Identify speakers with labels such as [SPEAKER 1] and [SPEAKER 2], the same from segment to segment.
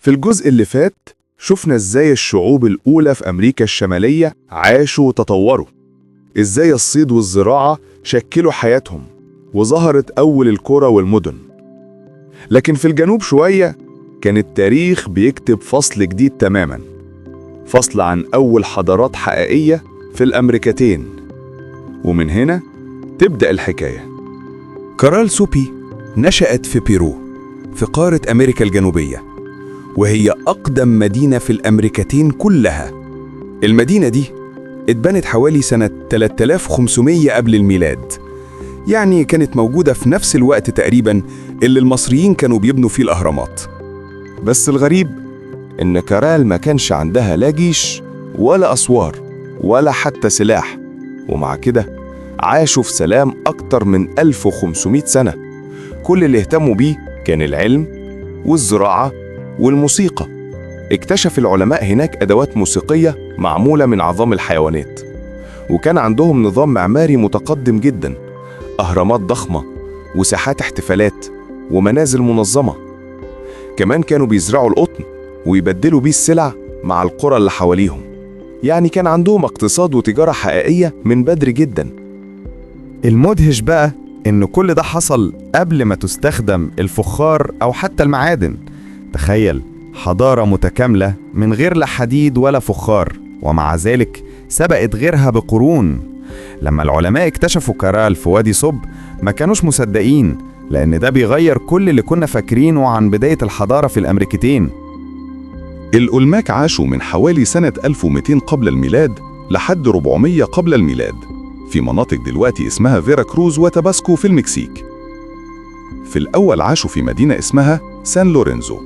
[SPEAKER 1] في الجزء اللي فات شفنا ازاي الشعوب الأولى في أمريكا الشمالية عاشوا وتطوروا، ازاي الصيد والزراعة شكلوا حياتهم وظهرت أول القرى والمدن. لكن في الجنوب شوية كان التاريخ بيكتب فصل جديد تماما، فصل عن أول حضارات حقيقية في الأمريكتين. ومن هنا تبدأ الحكاية.
[SPEAKER 2] كارال سوبي نشأت في بيرو في قارة أمريكا الجنوبية، وهي أقدم مدينة في الأمريكتين كلها. المدينة دي اتبنت حوالي سنة 3500 قبل الميلاد، يعني كانت موجودة في نفس الوقت تقريبا اللي المصريين كانوا بيبنوا فيه الأهرامات.
[SPEAKER 3] بس الغريب إن كارال ما كانش عندها لا جيش ولا أسوار ولا حتى سلاح، ومع كده عاشوا في سلام أكتر من 1500 سنة. كل اللي اهتموا بيه كان العلم والزراعة والموسيقى. اكتشف العلماء هناك أدوات موسيقية معمولة من عظام الحيوانات، وكان عندهم نظام معماري متقدم جدا، أهرامات ضخمة وساحات احتفالات ومنازل منظمة. كمان كانوا بيزرعوا القطن ويبدلوا بيه السلع مع القرى اللي حواليهم، يعني كان عندهم اقتصاد وتجارة حقيقية من بدري جدا.
[SPEAKER 4] المدهش بقى إن كل ده حصل قبل ما تستخدم الفخار أو حتى المعادن. تخيل حضارة متكاملة من غير لا حديد ولا فخار، ومع ذلك سبقت غيرها بقرون. لما العلماء اكتشفوا كارال في وادي صب ما كانوش مصدقين، لأن ده بيغير كل اللي كنا فاكرينه عن بداية الحضارة في الأمريكتين.
[SPEAKER 1] الأولماك عاشوا من حوالي سنة 1200 قبل الميلاد لحد 400 قبل الميلاد في مناطق دلوقتي اسمها فيرا كروز وتاباسكو في المكسيك. في الأول عاشوا في مدينة اسمها سان لورينزو،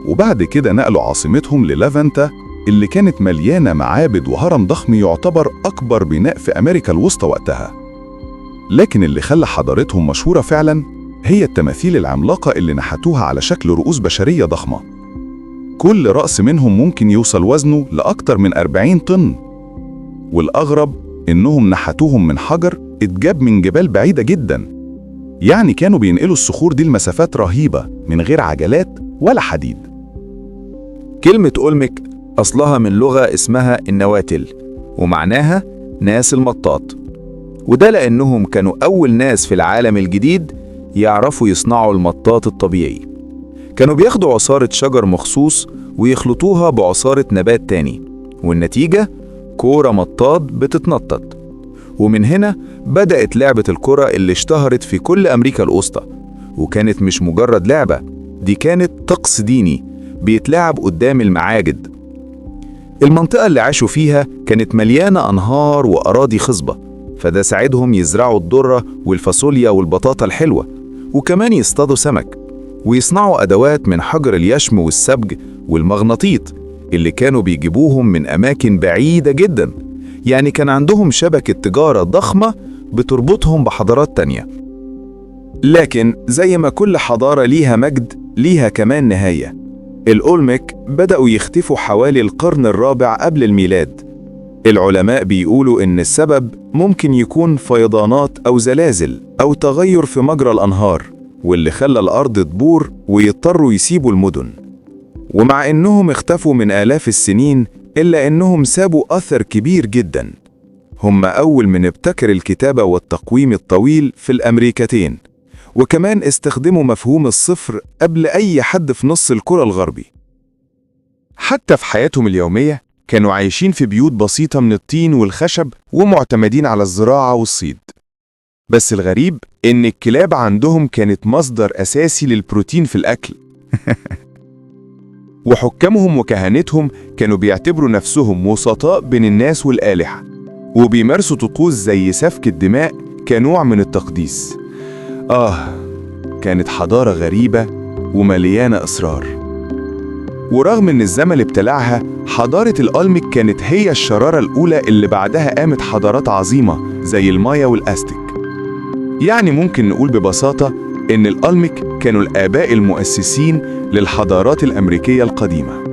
[SPEAKER 1] وبعد كده نقلوا عاصمتهم للافانتا اللي كانت مليانة معابد وهرم ضخم يعتبر أكبر بناء في أمريكا الوسطى وقتها. لكن اللي خلى حضارتهم مشهورة فعلا هي التماثيل العملاقة اللي نحتوها على شكل رؤوس بشرية ضخمة. كل رأس منهم ممكن يوصل وزنه لأكتر من 40 طن، والأغرب إنهم نحتوهم من حجر اتجاب من جبال بعيدة جدا، يعني كانوا بينقلوا الصخور دي لمسافات رهيبة من غير عجلات ولا حديد.
[SPEAKER 5] كلمة أولمك أصلها من لغة اسمها النواتل، ومعناها ناس المطاط، وده لأنهم كانوا أول ناس في العالم الجديد يعرفوا يصنعوا المطاط الطبيعي. كانوا بياخدوا عصارة شجر مخصوص ويخلطوها بعصارة نبات تاني، والنتيجة كورة مطاط بتتنطط. ومن هنا بدأت لعبة الكرة اللي اشتهرت في كل أمريكا الوسطى، وكانت مش مجرد لعبة، دي كانت طقس ديني بيتلعب قدام المعاجد. المنطقة اللي عاشوا فيها كانت مليانة أنهار وأراضي خصبة، فده ساعدهم يزرعوا الذرة والفاصوليا والبطاطا الحلوة، وكمان يصطادوا سمك ويصنعوا أدوات من حجر اليشم والسبج والمغناطيط اللي كانوا بيجيبوهم من أماكن بعيدة جدا. يعني كان عندهم شبكة تجارة ضخمة بتربطهم بحضارات تانية. لكن زي ما كل حضارة ليها مجد ليها كمان نهاية. الأولمك بدأوا يختفوا حوالي القرن الرابع قبل الميلاد. العلماء بيقولوا إن السبب ممكن يكون فيضانات أو زلازل أو تغير في مجرى الأنهار، واللي خلى الأرض تبور ويضطروا يسيبوا المدن. ومع إنهم اختفوا من آلاف السنين إلا إنهم سابوا أثر كبير جدا. هم أول من ابتكر الكتابة والتقويم الطويل في الأمريكتين، وكمان استخدموا مفهوم الصفر قبل أي حد في نص الكرة الغربي. حتى في حياتهم اليومية كانوا عايشين في بيوت بسيطة من الطين والخشب ومعتمدين على الزراعة والصيد. بس الغريب إن الكلاب عندهم كانت مصدر أساسي للبروتين في الأكل. وحكامهم وكهنتهم كانوا بيعتبروا نفسهم وسطاء بين الناس والآلهة، وبيمارسوا طقوس زي سفك الدماء كنوع من التقديس. كانت حضارة غريبة ومليانة أسرار. ورغم إن الزمن ابتلعها، حضارة الأولمك كانت هي الشرارة الأولى اللي بعدها قامت حضارات عظيمة زي المايا والأستك. يعني ممكن نقول ببساطة إن الأولمك كانوا الآباء المؤسسين للحضارات الأمريكية القديمة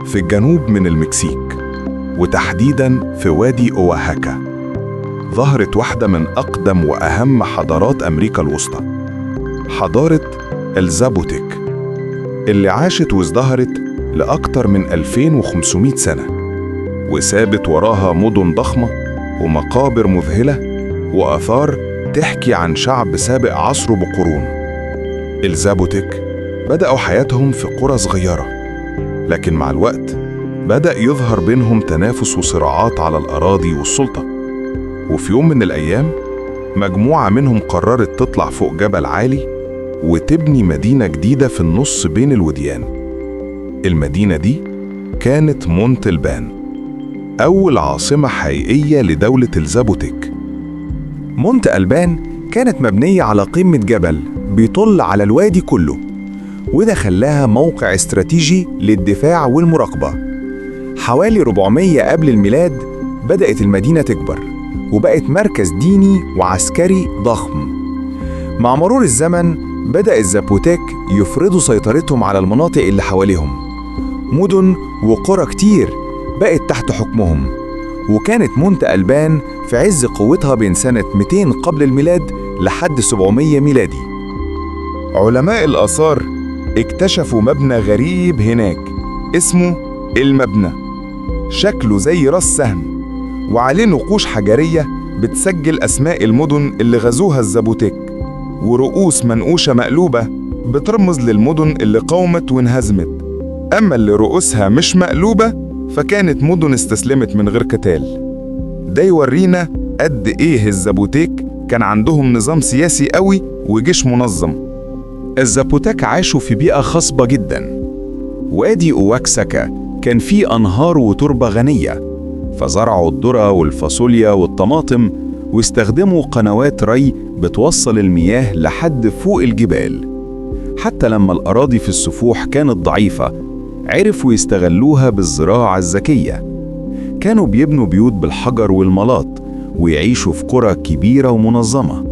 [SPEAKER 5] في الجنوب من المكسيك، وتحديداً في وادي أوهاكا ظهرت واحدة من أقدم وأهم حضارات أمريكا الوسطى، حضارة الزابوتيك، اللي عاشت وازدهرت
[SPEAKER 3] لأكتر من 2500 سنة، وسابت وراها مدن ضخمة ومقابر مذهلة وآثار تحكي عن شعب سابق عصره بقرون. الزابوتيك بدأوا حياتهم في قرى صغيرة، لكن مع الوقت بدأ يظهر بينهم تنافس وصراعات على الأراضي والسلطة. وفي يوم من الأيام مجموعة منهم قررت تطلع فوق جبل عالي وتبني مدينة جديدة في النص بين الوديان. المدينة دي كانت مونت البان، أول عاصمة حقيقية لدولة الزابوتيك.
[SPEAKER 2] مونت ألبان كانت مبنية على قمة جبل بيطل على الوادي كله، وده خلاها موقع استراتيجي للدفاع والمراقبة. حوالي 400 قبل الميلاد بدأت المدينة تكبر وبقت مركز ديني وعسكري ضخم. مع مرور الزمن بدأ الزابوتيك يفرضوا سيطرتهم على المناطق اللي حواليهم. مدن وقرى كتير بقت تحت حكمهم، وكانت مونت ألبان في عز قوتها بين سنة 200 قبل الميلاد لحد 700 ميلادي.
[SPEAKER 3] علماء الآثار اكتشفوا مبنى غريب هناك اسمه المبنى، شكله زي راس سهم وعليه نقوش حجرية بتسجل أسماء المدن اللي غزوها الزابوتيك، ورؤوس منقوشة مقلوبة بترمز للمدن اللي قاومت وانهزمت. أما اللي رؤوسها مش مقلوبة فكانت مدن استسلمت من غير قتال. ده يورينا قد إيه الزابوتيك كان عندهم نظام سياسي قوي وجيش منظم.
[SPEAKER 2] الزابوتيك عاشوا في بيئة خصبة جدا. وادي أواكسكا كان فيه أنهار وتربة غنية، فزرعوا الذرة والفاصوليا والطماطم واستخدموا قنوات ري بتوصل المياه لحد فوق الجبال. حتى لما الأراضي في السفوح كانت ضعيفة عرفوا يستغلوها بالزراعة الذكية. كانوا بيبنوا بيوت بالحجر والملاط ويعيشوا في قرى كبيرة ومنظمة،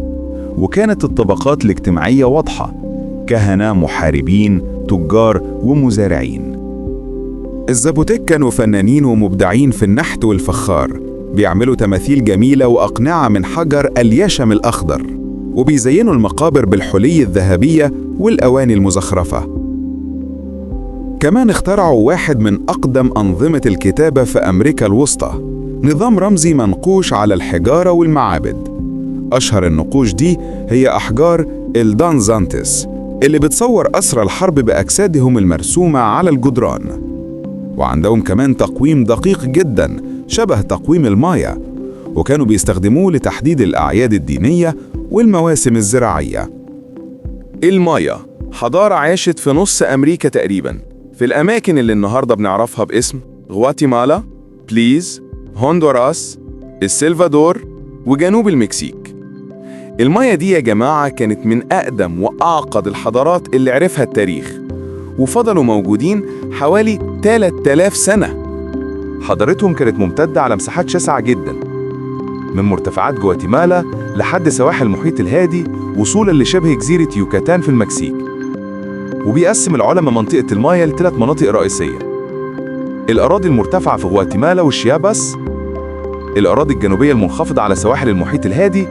[SPEAKER 2] وكانت الطبقات الاجتماعية واضحة: كهنة، محاربين، تجار، ومزارعين. الزابوتيك كانوا فنانين ومبدعين في النحت والفخار، بيعملوا تماثيل جميلة وأقنعة من حجر اليشم الأخضر، وبيزينوا المقابر بالحلي الذهبية والأواني المزخرفة. كمان اخترعوا واحد من أقدم أنظمة الكتابة في أمريكا الوسطى، نظام رمزي منقوش على الحجارة والمعابد. أشهر النقوش دي هي أحجار الدانزانتس اللي بتصور أسرى الحرب بأجسادهم المرسومة على الجدران. وعندهم كمان تقويم دقيق جدا شبه تقويم المايا، وكانوا بيستخدموه لتحديد الأعياد الدينية والمواسم الزراعية.
[SPEAKER 3] المايا حضارة عاشت في نص أمريكا تقريباً، في الأماكن اللي النهاردة بنعرفها باسم غواتيمالا، بليز، هندوراس، السلفادور، وجنوب المكسيك. المايا دي يا جماعة كانت من أقدم وأعقد الحضارات اللي عرفها التاريخ، وفضلوا موجودين حوالي 3000 سنة. حضارتهم كانت ممتدة على مساحات شاسعة جدا، من مرتفعات جواتيمالا لحد سواحل المحيط الهادي وصولا لشبه جزيرة يوكاتان في المكسيك. وبيقسم العلماء منطقة المايا ل3 مناطق رئيسية: الأراضي المرتفعة في غواتيمالا والشياباس، الأراضي الجنوبية المنخفضة على سواحل المحيط الهادي،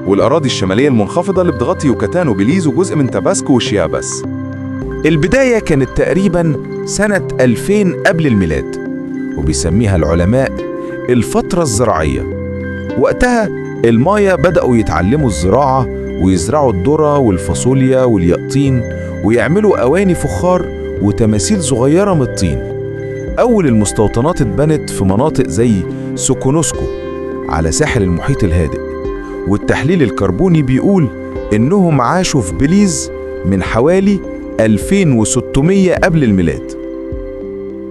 [SPEAKER 3] والأراضي الشمالية المنخفضة اللي بتغطي يوكاتان وبيليز وجزء من تاباسكو وشياباس.
[SPEAKER 2] البداية كانت تقريبا سنة 2000 قبل الميلاد، وبيسميها العلماء الفترة الزراعية. وقتها المايا بدأوا يتعلموا الزراعة ويزرعوا الذرة والفاصوليا واليقطين، ويعملوا أواني فخار وتماثيل صغيرة من الطين. أول المستوطنات اتبنت في مناطق زي سوكونوسكو على ساحل المحيط الهادئ، والتحليل الكربوني بيقول إنهم عاشوا في بليز من حوالي 2600 قبل الميلاد.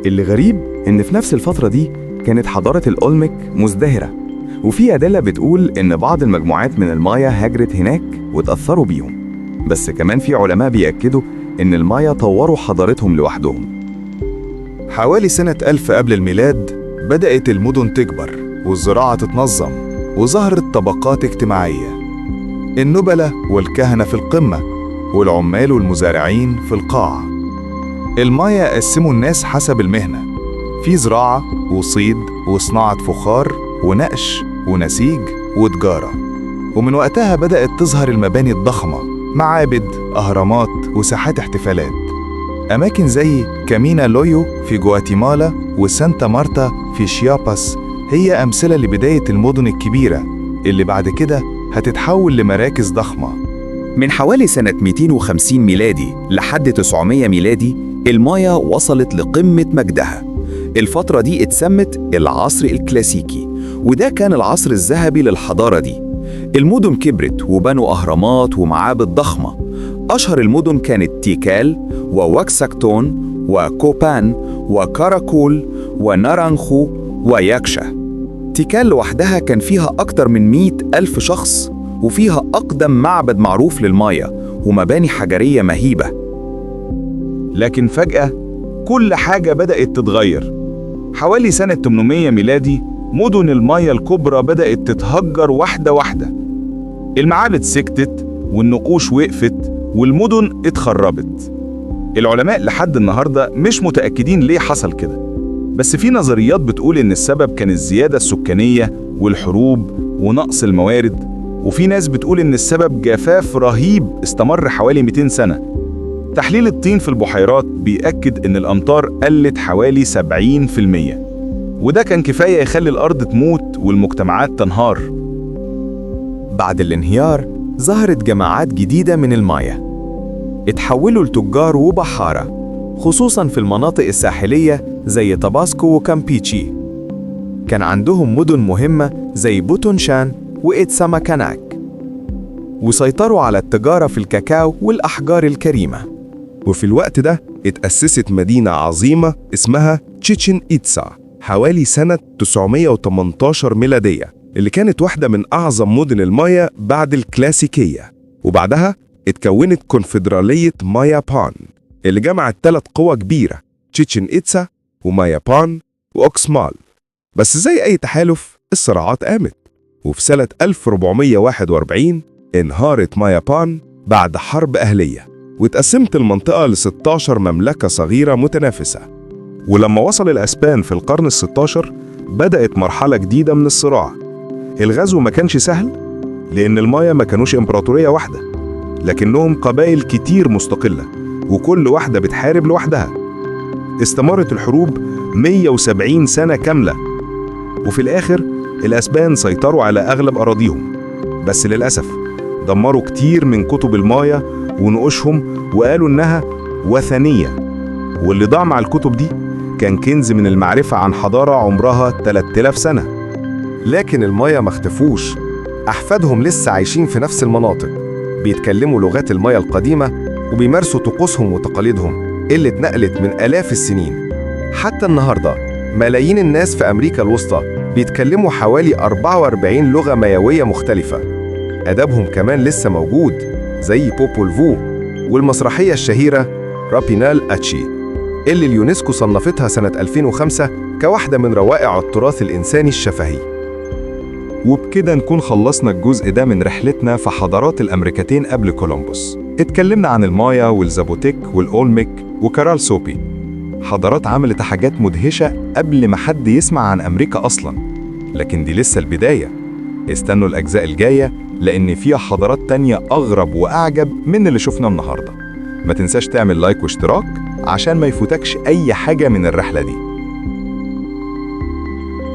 [SPEAKER 3] اللي غريب إن في نفس الفترة دي كانت حضارة الأولمك مزدهرة، وفي أدلة بتقول إن بعض المجموعات من المايا هاجرت هناك وتأثروا بيهم. بس كمان في علماء بيأكدوا إن المايا طوروا حضارتهم لوحدهم.
[SPEAKER 4] حوالي سنة 1000 قبل الميلاد بدأت المدن تكبر والزراعة تتنظم، وظهرت طبقات اجتماعية: النبلة والكهنة في القمة، والعمال والمزارعين في القاع. المايا قسموا الناس حسب المهنة، في زراعة وصيد وصناعة فخار ونقش ونسيج وتجارة. ومن وقتها بدأت تظهر المباني الضخمة: معابد، أهرامات، وساحات احتفالات.
[SPEAKER 3] أماكن زي كامينا لويو في جواتيمالا وسانتا مارتا في شياباس هي أمثلة لبداية المدن الكبيرة اللي بعد كده هتتحول لمراكز ضخمة.
[SPEAKER 2] من حوالي سنة 250 ميلادي لحد 900 ميلادي المايا وصلت لقمة مجدها. الفترة دي اتسمت العصر الكلاسيكي، وده كان العصر الذهبي للحضارة دي. المدن كبرت وبنوا أهرامات ومعابد ضخمة. أشهر المدن كانت تيكال وواكساكتون وكوبان وكاراكول ونارانخو وياكشا. تيكال لوحدها كان فيها أكتر من 100,000 شخص، وفيها أقدم معبد معروف للمايا ومباني حجرية مهيبة.
[SPEAKER 1] لكن فجأة كل حاجة بدأت تتغير. حوالي سنة 800 ميلادي مدن المايا الكبرى بدأت تتهجر واحدة واحدة. المعابد سكتت والنقوش وقفت والمدن اتخربت. العلماء لحد النهاردة مش متأكدين ليه حصل كده، بس في نظريات بتقول إن السبب كان الزيادة السكانية والحروب ونقص الموارد، وفي ناس بتقول إن السبب جفاف رهيب استمر حوالي 200 سنة. تحليل الطين في البحيرات بيأكد إن الأمطار قلت حوالي 70%، وده كان كفاية يخلي الأرض تموت والمجتمعات تنهار.
[SPEAKER 3] بعد الانهيار ظهرت جماعات جديدة من المايا، اتحولوا لتجار وبحارة، خصوصاً في المناطق الساحلية زي طاباسكو وكامبيتشي. كان عندهم مدن مهمة زي بوتونشان وإتساماكاناك، وسيطروا على التجارة في الكاكاو والأحجار الكريمة. وفي الوقت ده اتأسست مدينة عظيمة اسمها تشيتشن إيتسا حوالي سنة 918 ميلادية، اللي كانت واحدة من أعظم مدن المايا بعد الكلاسيكية. وبعدها اتكونت كونفدرالية مايابان اللي جمعت 3 قوى كبيرة، تشيتشن إيتسا ومايابان وأوكسمال. بس زي أي تحالف الصراعات قامت، وفي سنة 1441 انهارت مايابان بعد حرب أهلية، واتقسمت المنطقة ل 16 مملكة صغيرة متنافسة.
[SPEAKER 1] ولما وصل الأسبان في القرن ال16 بدأت مرحلة جديدة من الصراع. الغزو ما كانش سهل لأن المايا ما كانوش إمبراطورية واحدة، لكنهم قبائل كتير مستقلة وكل واحدة بتحارب لوحدها. استمرت الحروب 170 سنة كاملة، وفي الآخر الأسبان سيطروا على أغلب أراضيهم، بس للأسف دمروا كتير من كتب المايا ونقوشهم وقالوا إنها وثنية، واللي ضاع مع الكتب دي كان كنز من المعرفة عن حضارة عمرها 3000 سنة.
[SPEAKER 3] لكن المايا ما اختفوش، أحفادهم لسه عايشين في نفس المناطق، بيتكلموا لغات المايا القديمة وبيمارسوا طقوسهم وتقاليدهم اللي اتنقلت من آلاف السنين. حتى النهاردة ملايين الناس في أمريكا الوسطى بيتكلموا حوالي 44 لغة مايوية مختلفة. أدبهم كمان لسه موجود زي بوبول فو والمسرحية الشهيرة رابينال أتشي اللي اليونسكو صنفتها سنة 2005 كواحدة من روائع التراث الإنساني الشفهي.
[SPEAKER 1] وبكده نكون خلصنا الجزء ده من رحلتنا في حضارات الأمريكتين قبل كولومبوس. اتكلمنا عن المايا والزابوتيك والأولميك وكارال سوبي، حضارات عملت حاجات مدهشة قبل ما حد يسمع عن أمريكا أصلاً. لكن دي لسه البداية، استنوا الأجزاء الجاية لأن فيها حضارات تانية أغرب وأعجب من اللي شفنا النهاردة. ما تنساش تعمل لايك واشتراك عشان ما يفوتكش أي حاجة من الرحلة دي.